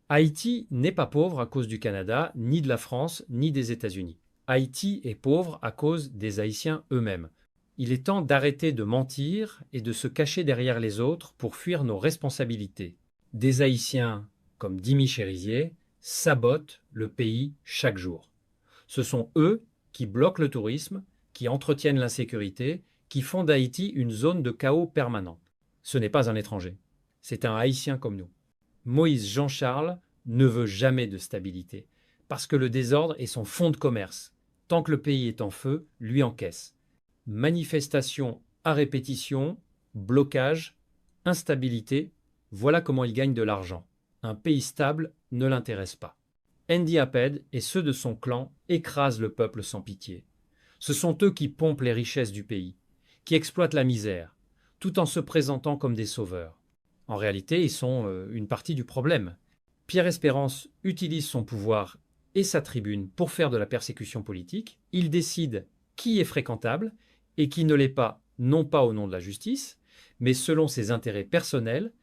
Haïti n'est pas pauvre à cause du Canada, ni de la France, ni des États-Unis. Haïti est pauvre à cause des Haïtiens eux-mêmes. Il est temps d'arrêter de mentir et de se cacher derrière les autres pour fuir nos responsabilités. Des Haïtiens, comme Dimi Chérizier, sabotent le pays chaque jour. Ce sont eux qui bloquent le tourisme, qui entretiennent l'insécurité, qui font d'Haïti une zone de chaos permanent. Ce n'est pas un étranger, c'est un Haïtien comme nous. Moïse Jean-Charles ne veut jamais de stabilité, parce que le désordre est son fonds de commerce. Tant que le pays est en feu, lui encaisse. Manifestations à répétition, blocage, instabilité, voilà comment il gagne de l'argent. Un pays stable ne l'intéresse pas. Andy Apped et ceux de son clan écrasent le peuple sans pitié. Ce sont eux qui pompent les richesses du pays, qui exploitent la misère, tout en se présentant comme des sauveurs. En réalité, ils sont une partie du problème. Pierre Espérance utilise son pouvoir et sa tribune pour faire de la persécution politique. Il décide qui est fréquentable et qui ne l'est pas, non pas au nom de la justice, mais selon ses intérêts personnels.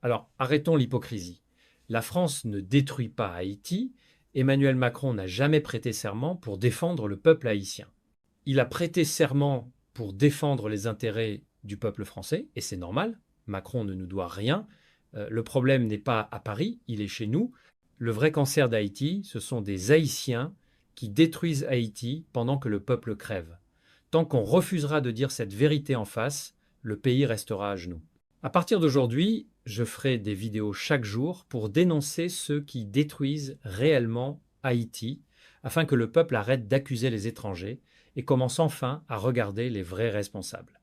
Alors, arrêtons l'hypocrisie. La France ne détruit pas Haïti. Emmanuel Macron n'a jamais prêté serment pour défendre le peuple haïtien. Il a prêté serment pour défendre les intérêts du peuple français, et c'est normal. Macron ne nous doit rien. Le problème n'est pas à Paris, il est chez nous. Le vrai cancer d'Haïti, ce sont des Haïtiens qui détruisent Haïti pendant que le peuple crève. Tant qu'on refusera de dire cette vérité en face, le pays restera à genoux. À partir d'aujourd'hui, je ferai des vidéos chaque jour pour dénoncer ceux qui détruisent réellement Haïti, afin que le peuple arrête d'accuser les étrangers et commence enfin à regarder les vrais responsables.